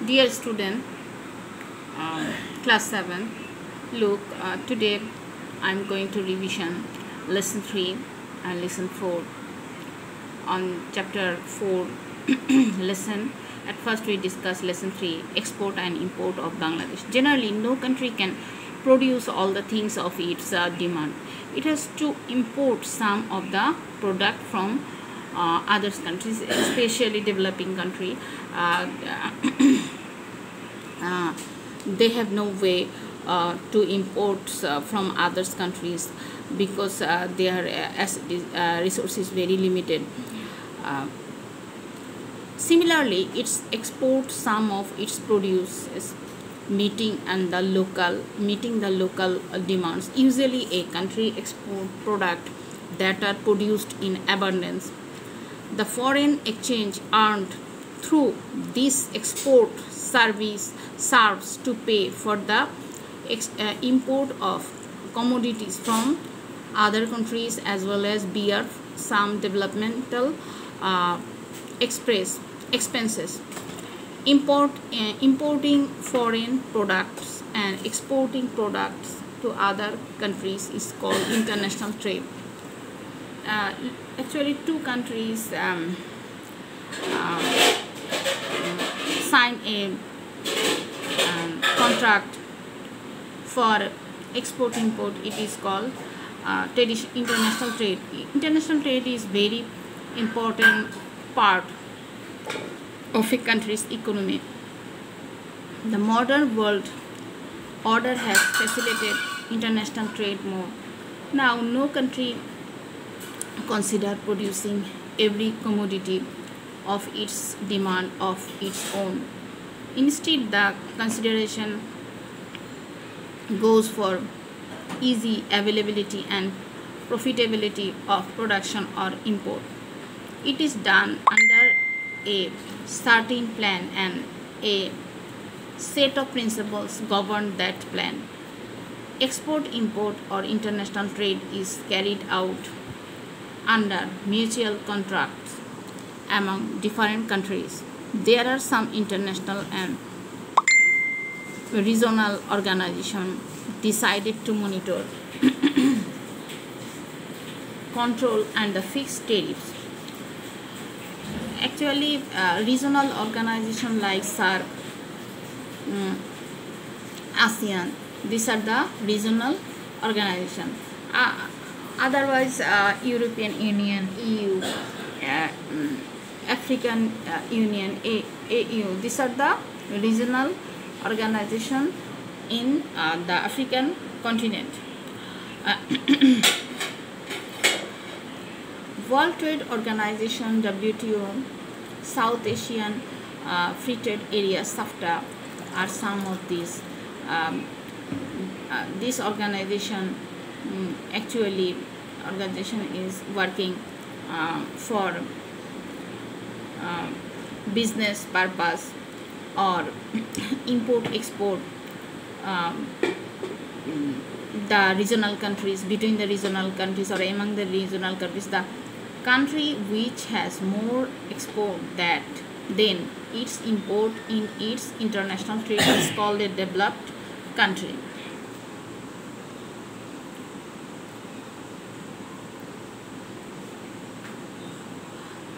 Dear student, class 7, look, today I'm going to revision lesson 3 and lesson 4 on chapter 4 lesson. At first we discuss lesson 3, export and import of Bangladesh. Generally, no country can produce all the things of its demand. It has to import some of the product from other countries, especially developing country. They have no way to import from other countries because their resource is very limited. Similarly, it exports some of its produce meeting the local demands. Usually, a country export product that are produced in abundance. The foreign exchange earned through this export service serves to pay for the import of commodities from other countries as well as bear some developmental expenses. Importing foreign products and exporting products to other countries is called international trade. Actually, two countries sign a contract for export import. It is called international trade. International trade is very important part of a country's economy. The modern world order has facilitated international trade more. Now, no country consider producing every commodity of its demand of its own. Instead, the consideration goes for easy availability and profitability of production or import. It is done under a certain plan, and a set of principles govern that plan. Export, import, or international trade is carried out under mutual contracts among different countries. There are some international and regional organizations decided to monitor, control, and the fixed tariffs. Actually, regional organizations like SAARC, ASEAN, these are the regional organizations. Otherwise, European Union, EU, African Union, AU, these are the regional organizations in the African continent. World Trade Organization, WTO, South Asian Free Trade Area, SAFTA, are some of these. This organization organization is working for business purpose or import export the regional countries, between the regional countries or among the regional countries. The country which has more export than its import in its international trade is called a developed country.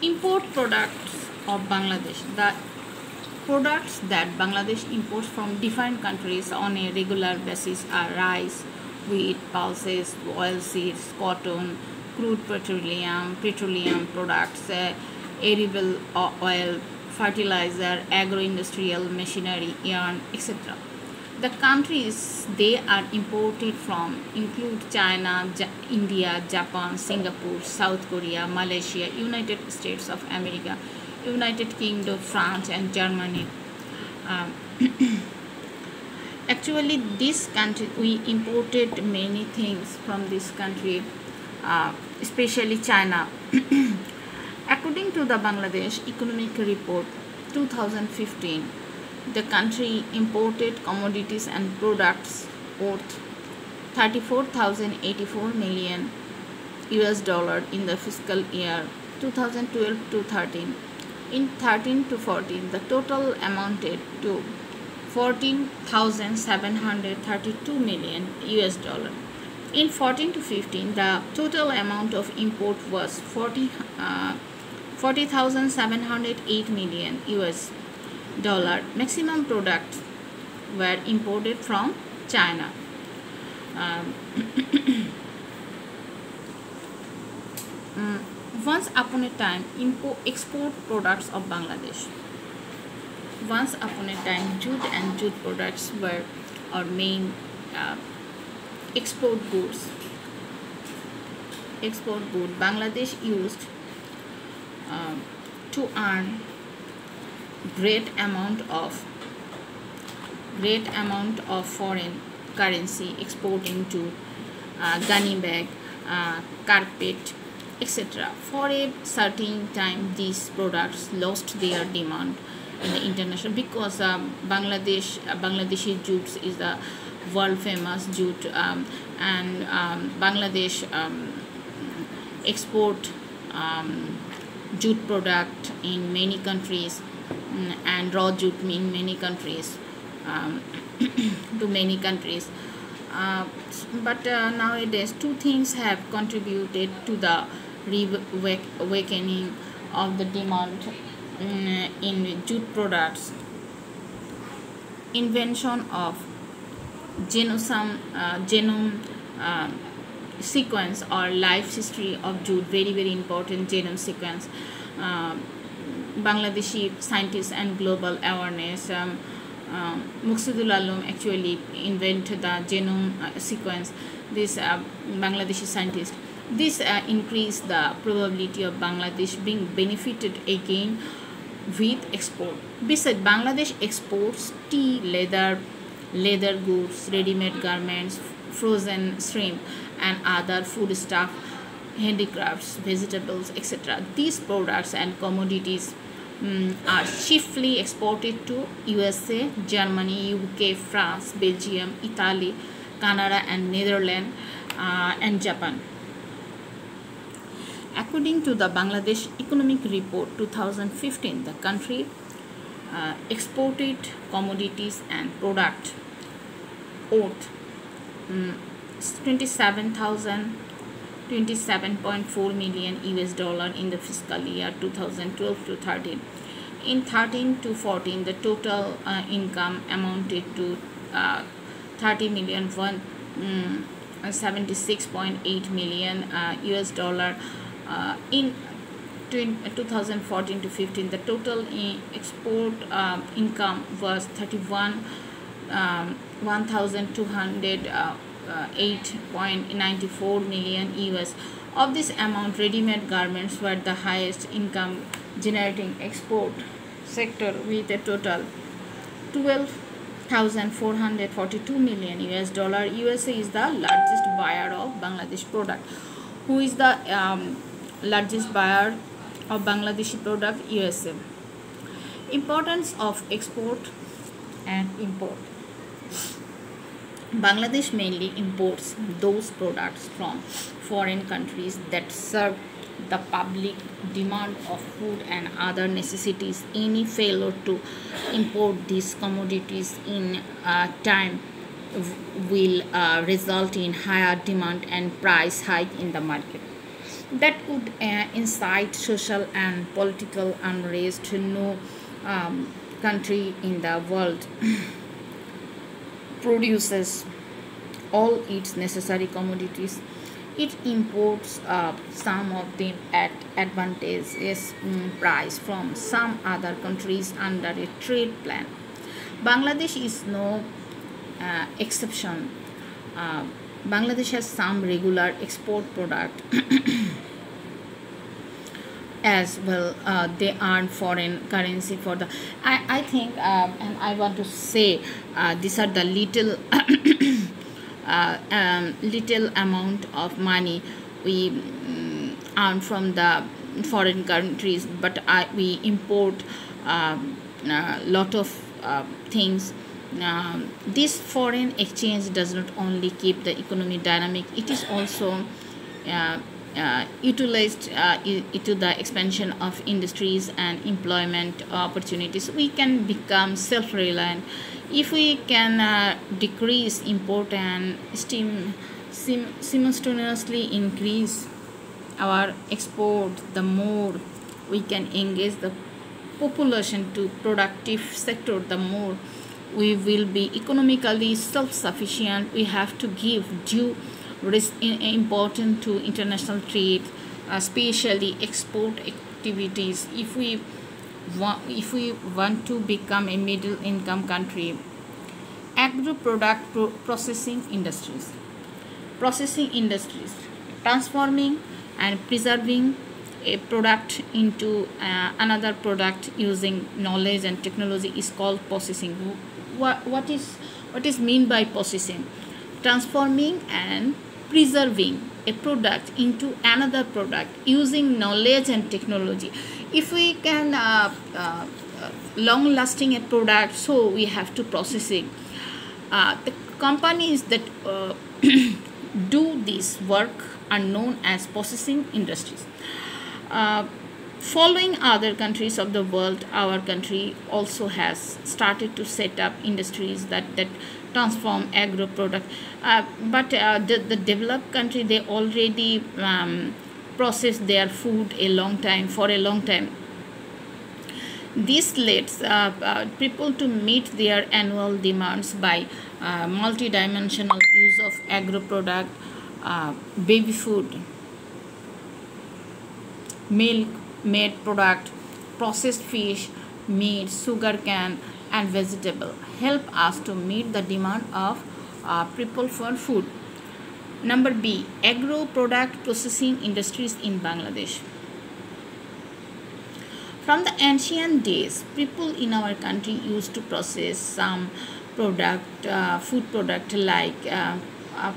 Import products of Bangladesh. The products that Bangladesh imports from different countries on a regular basis are rice, wheat, pulses, oilseeds, cotton, crude petroleum products, edible oil, fertilizer, agro-industrial machinery, yarn, etc. The countries they are imported from include China, India, Japan, Singapore, South Korea, Malaysia, United States of America, United Kingdom, France, and Germany. Actually, this country, we imported many things from this country, especially China. According to the Bangladesh Economic Report 2015, the country imported commodities and products worth 34,084 million US dollar in the fiscal year 2012 to 13. In 13 to 14, the total amounted to 14,732 million US dollar. In 14 to 15, the total amount of import was 40,708 million US dollar. Maximum products were imported from China. Once upon a time, export products of Bangladesh. Once upon a time, jute and jute products were our main export goods. Bangladesh used to earn great amount of foreign currency, exporting to gunny bag, carpet, etc. For a certain time, these products lost their demand in the international, because Bangladeshi jute is the world famous jute, and Bangladesh export jute product in many countries, and raw jute in many countries, to many countries. But nowadays, two things have contributed to the awakening of the demand in jute products. Invention of genome sequence, or life history of jute, very important genome sequence. Bangladeshi scientists and global awareness. Muqsidul Alam actually invented the genome sequence. This Bangladeshi scientist. This increased the probability of Bangladesh being benefited again with export. Besides, Bangladesh exports tea, leather goods, ready-made garments, frozen shrimp, and other foodstuff, handicrafts, vegetables, etc. These products and commodities are chiefly exported to USA, Germany, UK, France, Belgium, Italy, Canada, and Netherlands, and Japan. According to the Bangladesh Economic Report 2015, the country exported commodities and product worth 27.4 million US dollar in the fiscal year 2012 to 13. In 13 to 14, the total income amounted to 76.8 million US dollar. In 2014 to 15, the total export income was 1,208.94 million US. Of this amount, ready-made garments were the highest income generating export sector with a total 12,442 million US dollar. USA is the largest buyer of Bangladesh product. Who is the largest buyer of Bangladeshi product? USA. Importance of export and import. Bangladesh mainly imports those products from foreign countries that serve the public demand of food and other necessities. Any failure to import these commodities in time will result in higher demand and price hike in the market. That would incite social and political unrest. No country in the world produces all its necessary commodities. It imports some of them at advantageous price from some other countries under a trade plan. Bangladesh is no exception. Bangladesh has some regular export product as well. They earn foreign currency for the I think and I want to say these are the little little amount of money we earn from the foreign countries, but we import lot of things. This foreign exchange does not only keep the economy dynamic, it is also utilized to the expansion of industries and employment opportunities. We can become self-reliant if we can decrease import and simultaneously increase our export. The more we can engage the population to productive sector, the more we will be economically self-sufficient. We have to give due importance to international trade, especially export activities. If we want to become a middle income country, agro product processing industries, transforming and preserving a product into another product using knowledge and technology is called processing. What is mean by processing? Transforming and preserving a product into another product using knowledge and technology. If we can long lasting a product, so we have to process it. The companies that do this work are known as processing industries. Following other countries of the world, our country also has started to set up industries that transform agro product. But the developed country, they already process their food for a long time. This leads people to meet their annual demands by multi-dimensional use of agro product, baby food, milk, made product, processed fish, meat, sugar cane, and vegetable help us to meet the demand of people for food. Number B, agro product processing industries in Bangladesh. From the ancient days, people in our country used to process some food product like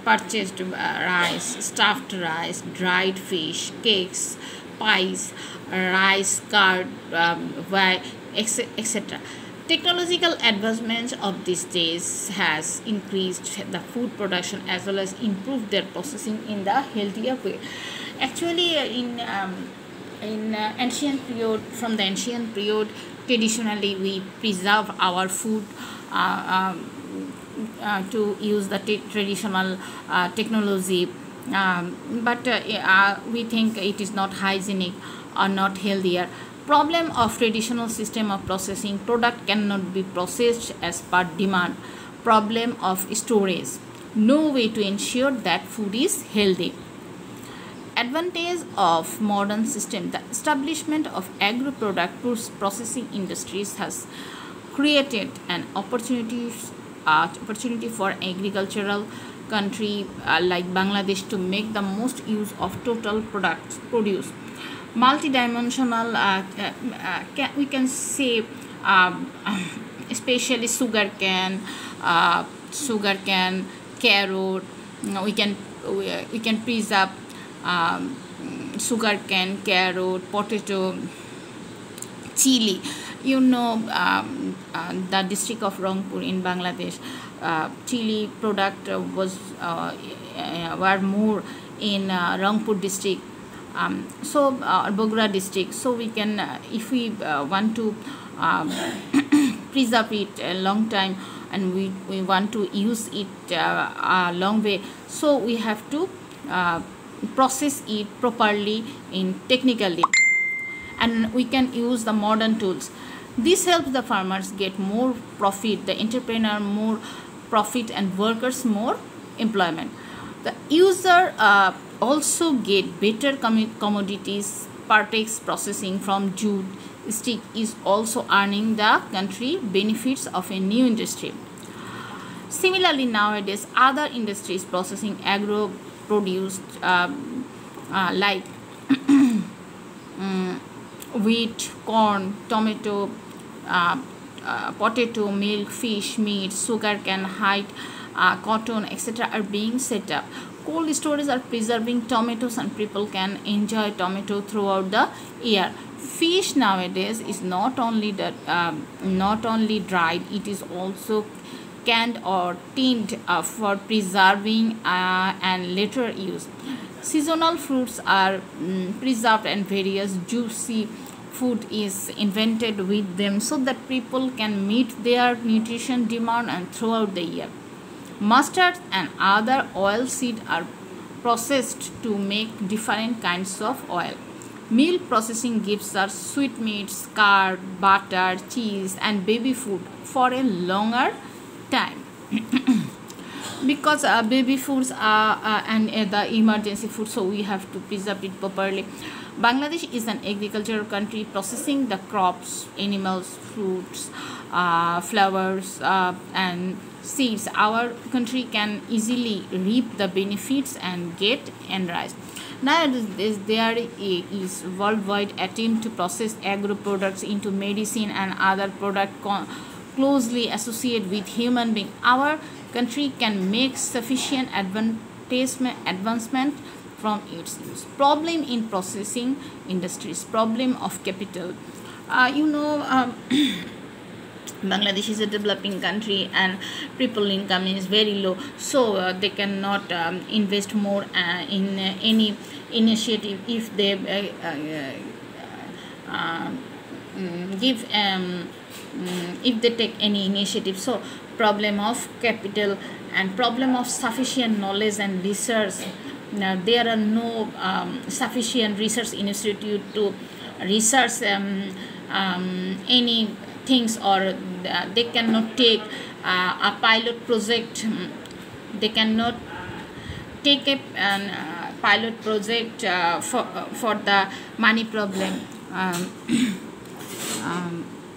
purchased rice, stuffed rice, dried fish, cakes, pies, rice, curd, etc. Technological advancements of these days has increased the food production as well as improved their processing in the healthier way. Actually, in ancient period, from the ancient period, traditionally we preserve our food to use the traditional technology, but we think it is not hygienic or not healthier. Problem of traditional system of processing: product cannot be processed as per demand. Problem of storage: no way to ensure that food is healthy. Advantage of modern system: the establishment of agro product processing industries has created an opportunity for agricultural country like Bangladesh to make the most use of total produce. Multidimensional, we can say, especially sugar cane, carrot. We can preserve sugar cane, carrot, potato, chili. The district of Rangpur in Bangladesh, chili product were more in Rangpur district, Bogra district. So we can, if we want to preserve it a long time and we want to use it a long way, so we have to process it properly technically, and we can use the modern tools. This helps the farmers get more profit, the entrepreneur more profit, and workers more employment. The user also get better commodities. Partakes processing from jute stick is also earning the country benefits of a new industry. Similarly, nowadays other industries processing agro produce like wheat, corn, tomato, potato, milk, fish, meat, sugar cane, hide, cotton, etc. are being set up. Cold storage are preserving tomatoes, and people can enjoy tomato throughout the year. Fish nowadays is not only dried, it is also canned or tinned for preserving and later use. Seasonal fruits are preserved and various juicy food is invented with them so that people can meet their nutrition demand and throughout the year. Mustard and other oil seeds are processed to make different kinds of oil. Milk processing gives us sweetmeats, curd, butter, cheese, and baby food for a longer time. Because baby foods are and the emergency food, so we have to preserve it properly. Bangladesh is an agricultural country processing the crops, animals, fruits, flowers, and seeds. Our country can easily reap the benefits and get enriched. Nowadays, there is worldwide attempt to process agro products into medicine and other products closely associated with human being. Our country can make sufficient advancement from its use. Problem in processing industries, problem of capital. Bangladesh is a developing country and people income is very low, so they cannot invest more in any initiative if they give if they take any initiative. So problem of capital and problem of sufficient knowledge and research. Now there are no sufficient research institute to research any things, or they cannot take a pilot project. They cannot take a pilot project for the money problem.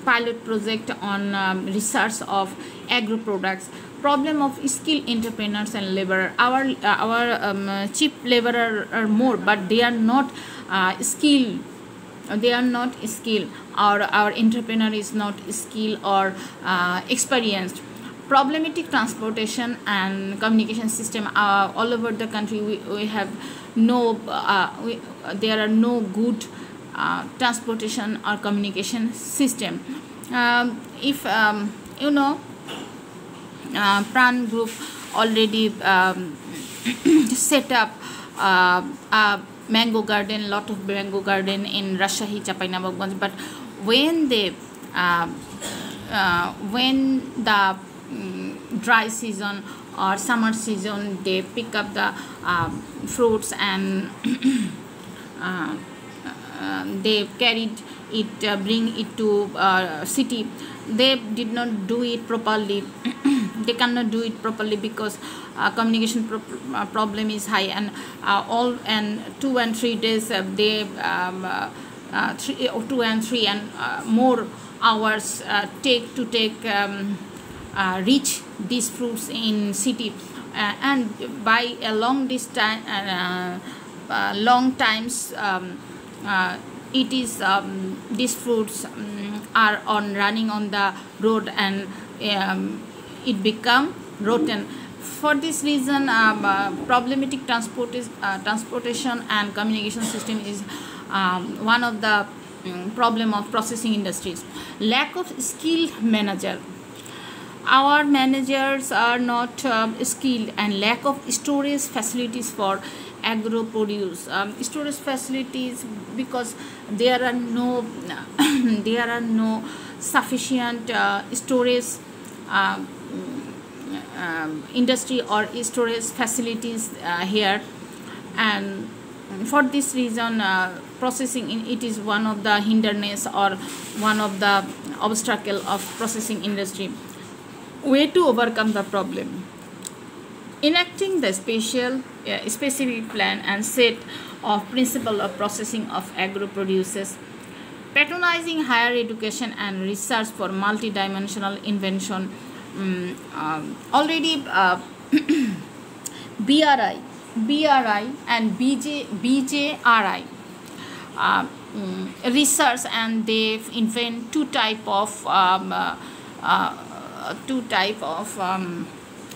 Pilot project on research of agro products. Problem of skilled entrepreneurs and laborer. Our cheap laborer are more, but they are not skilled. They are not skilled. Our entrepreneur is not skilled or experienced. Problematic transportation and communication system. All over the country we have no there are no good transportation or communication system. If Pran Group already set up a mango garden, lot of mango garden in Rajshahi, Chapainababganj, but when they when the dry season or summer season, they pick up the fruits and they carried it, bring it to city. They did not do it properly. They cannot do it properly because communication problem is high, and all and 2 and 3 days they 2 and 3 and more hours take reach these fruits in city, and by a long distance long times it is these fruits are on running on the road, and it become rotten. For this reason, problematic transportation and communication system is one of the problem of processing industries. Lack of skilled manager. Our managers are not skilled, and lack of storage facilities for agro produce. Storage facilities, because there are no there are no sufficient storage industry or storage facilities here, and for this reason processing it is one of the hindrance or one of the obstacle of processing industry. Way to overcome the problem: enacting the specific plan and set of principle of processing of agro produces, patronizing higher education and research for multidimensional invention. Already BRI and BJRI research, and they invent two type of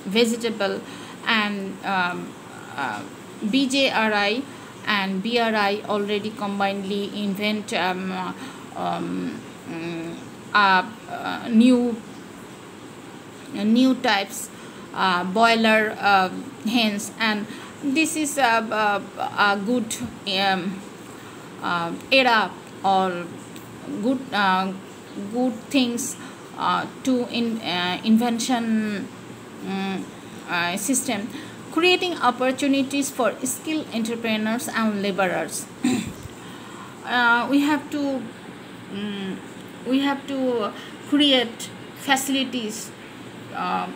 vegetable, and BJRI and BRI already combinedly invent new types boiler hens, and This is a good era or good things to invention system, creating opportunities for skilled entrepreneurs and laborers. We have to create facilities uh,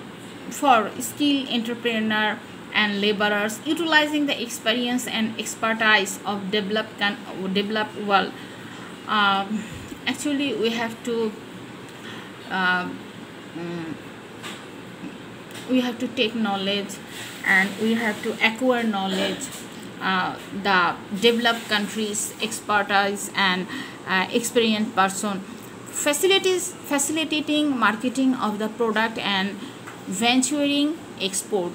for skilled entrepreneur and laborers, utilizing the experience and expertise of developed world. Actually, we have to uh, mm, take knowledge, and we have to acquire knowledge, the developed countries expertise and experienced person, facilitating marketing of the product and venturing export,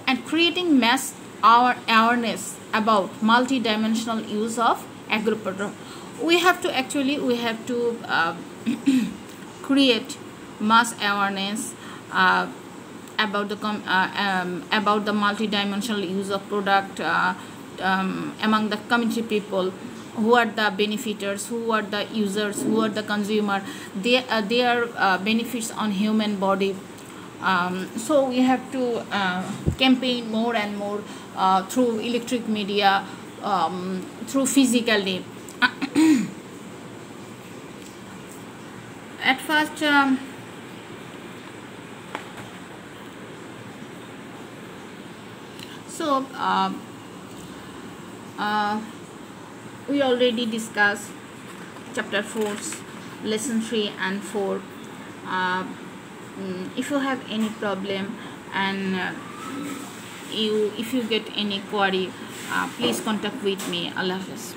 and creating mass awareness about multi-dimensional use of agro-product. We have to create mass awareness about the multi-dimensional use of product among the community people. Who are the benefiters, who are the users, who are the consumer, their benefits on human body. So we have to campaign more and more through electric media, through physically. At first, so we already discussed chapter 4, lesson 3 and 4. If you have any problem, and if you get any query, please contact with me. Allah Hafiz.